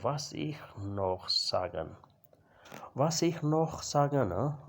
was ich noch sagen। was ich noch sagen।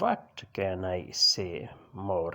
what can I say more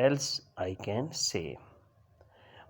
else I can say।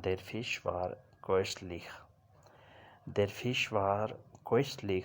der fish war köstlich। der fish war köstlich।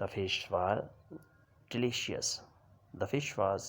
the fish was delicious। the fish was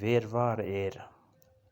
where war er।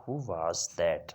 who was that।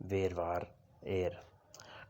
where war er।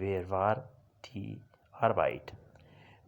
where war die Arbeit।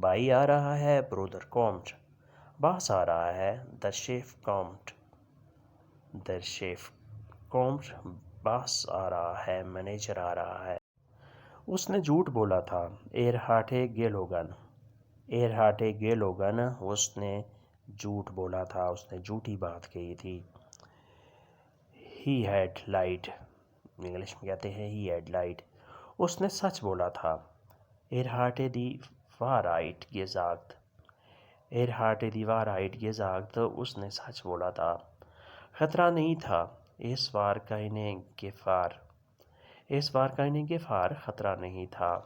بھائی آ رہا ہے، برودر کومٹ. باس آ رہا ہے، در chef Komati. در chef Komati. باس آ رہا ہے، manager آ رہا ہے. اس نے جھوٹ بولا تھا. ایر ہاٹے گیلوگن. ایر ہاٹے گیلوگن. اس نے جھوٹ بولا تھا، اس نے جھوٹی بات کہی تھی. He had لائڈ. انگلش میں کہتے ہیں ہی ہیڈ لائڈ. اس نے سچ بولا تھا. ایر ہاٹے دی وارائٹ گیزاگت. ایر ہاٹے دی وارائٹ گیزاگت. اس نے سچ بولا تھا. خطرہ نہیں تھا. اس وار کائنے گیفار. اس وار کائنے گیفار. خطرہ نہیں تھا.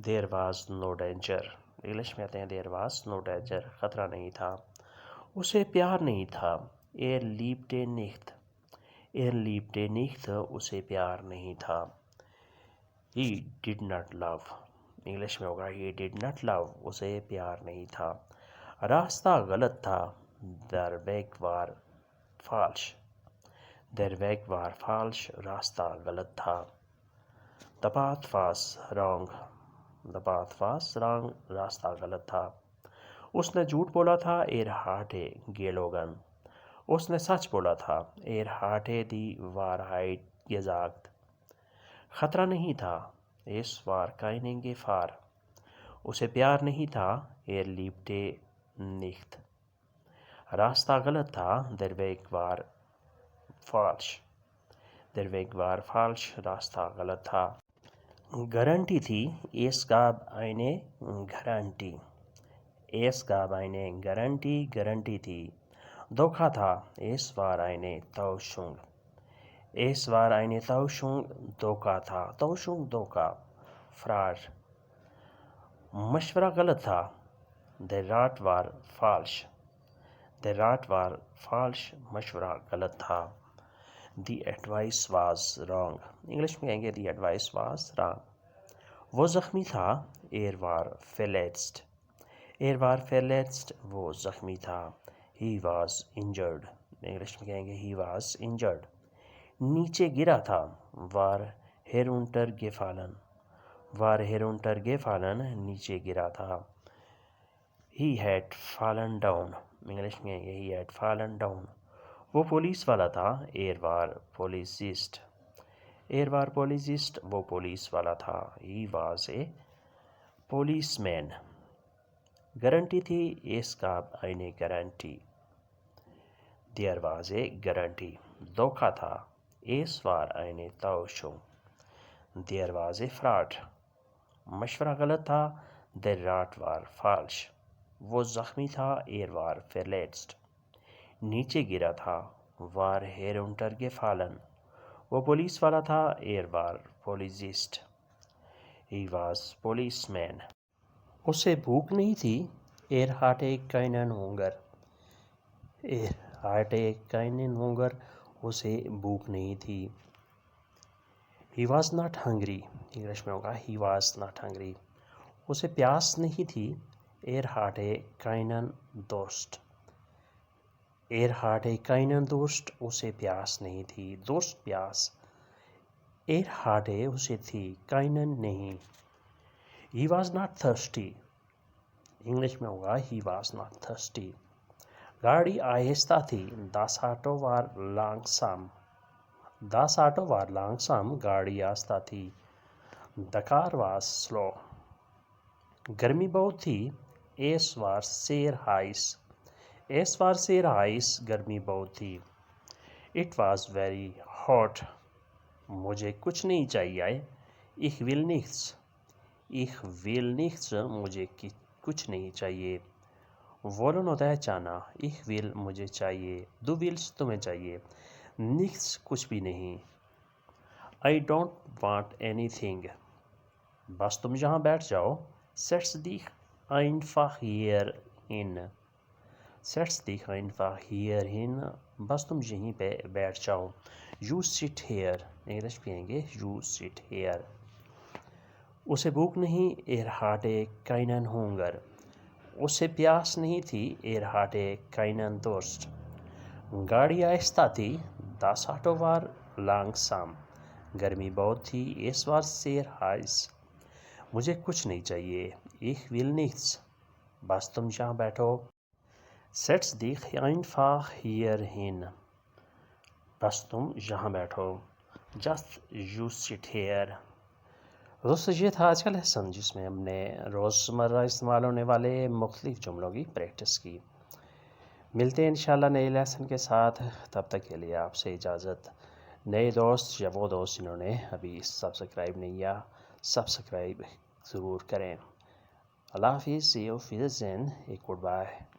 There was no danger. English میں کہتے ہیں دیر واز نو ڈینجر. خطرہ نہیں تھا. اسے پیار نہیں تھا. ایر لیبٹے نیخت. ایر لیبٹے نیخت. اسے پیار نہیں تھا. ہی ڈڈ ناٹ لو. انگلش میں ہوگا ہی ڈڈ ناٹ لو. اسے پیار نہیں تھا. راستہ غلط تھا. در ویگ وار فالش. در ویگ وار فالش. راستہ غلط تھا. The path was wrong. The path was wrong. راستہ غلط تھا. اس نے جھوٹ بولا تھا. ایر ہاٹے گیلوگن. اس نے سچ بولا تھا. ایر ہاٹے دی وارہائٹ گیزاگت. خطرہ نہیں تھا. اس وار کائنے گیفار. اسے پیار نہیں تھا. ایر لیبٹے نیخت. راستہ غلط تھا. در ویگ وار فالش. در ویگ وار فالش. راستہ غلط تھا. گارنٹی تھی. ایس گاب اینے گارنٹی. ایس گاب اینے گارنٹی. گارنٹی تھی. دھوکا تھا. ایس وار اینے توشنگ. ایس وار اینے توشنگ. دھوکا تھا. توشنگ دھوکا. فراڈ. مشورہ غلط تھا. در رات وار فالش. در رات وار فالش. مشورہ غلط تھا. دی ایڈوائس واز رانگ. انگلش میں کہیں گے دی ایڈوائس واز رانگ. وہ زخمی تھا. ایر وار فیلیٹسڈ. ایر وار فیلیٹسڈ. وہ زخمی تھا. He was injured. انگلش میں کہیں گے ہی واز انجرڈ. نیچے گرا تھا. وار ہیرونٹر گیفالن. وار ہیرونٹر گیفالن. نیچے گرا تھا. He had fallen down. English میں کہیں گے ہی ہیڈ فالن ڈاؤن. وہ پولیس والا تھا. ایر وار پولیسسٹ. ایر وار پولیسسٹ. وہ پولیس والا تھا. He was a policeman. Guarantee تھی. ایس گاب اینے گارنٹی. There was a guarantee. دھوکا تھا. ایس وار اینے توشنگ. There was a fraud. مشورہ غلط تھا. در رات وار فالش. وہ زخمی تھا. ایر وار فیلیٹسڈ. نیچے گرا تھا. وار ہیرونٹر گیفالن. وہ پولیس والا تھا. ایر وار پولیسسٹ. ہی واز پولیس مین. اسے بھوک نہیں تھی. ایر ہاٹے کائنن ہونگر. ایر ہاٹے کائنن ہونگر. اسے بھوک نہیں تھی. He was not hungry. English میں ہوگا ہی واز ناٹ ہنگری. اسے پیاس نہیں تھی. ایر ہاٹے کائنن دوست. ایر ہاٹے کائنن دوست. اسے پیاس نہیں تھی. دوست پیاس. ایر ہاٹے اسے تھی. کائنن نہیں. He was not thirsty. English میں ہوگا ہی واز ناٹ تھرسٹی. گاڑی آہستہ تھی. داس آٹو وار لانگسام. داس آٹو وار لانگسام. گاڑی آہستہ تھی. دا کار واز سلو. گرمی بہت تھی. ایس وار سیر ہائس. ایس وار سیر ہائس. گرمی بہت تھی. It was very hot. مجھے کچھ نہیں چاہیے. ich will nichts. ich will nichts. مجھے کچھ نہیں چاہیے. wollen ہوتا ہے چاہنا. ich will مجھے چاہیے. du willst تمہیں چاہیے. nichts کچھ بھی نہیں. I don't want anything. بس تم یہاں بیٹھ جاؤ. setz dich einfach hier hin. setz dich einfach hier hin. بس تم یہیں پہ بیٹھ جاؤ. you sit here. انگلش میں کہیں گے you sit here. اسے بھوک نہیں. ایر ہاٹے کائنن ہونگر. اسے پیاس نہیں تھی. ایر ہاٹے کائنن دوست. گاڑی آہستہ تھی. داس آٹو وار لانگسام. گرمی بہت تھی. ایس وار سیر ہائس. مجھے کچھ نہیں چاہیے. Ich will nichts. بس تم یہاں بیٹھو. Setz dich einfach hier hin. بس تم یہاں بیٹھو. Just you sit here. دوستو یہ تھا آج کا لیسن جس میں ہم نے روزمرہ استعمال ہونے والے مختلف جملوں کی پریکٹس کی. ملتے ہیں انشاءاللہ نئے لیسن کے ساتھ. تب تک کے لیے آپ سے اجازت. نئے دوست یا وہ دوست جنہوں نے ابھی سبسکرائب نہیں کیا سبسکرائب ضرور کریں. اللہ حافظ. See you. Auf Wiedersehen. Goodbye.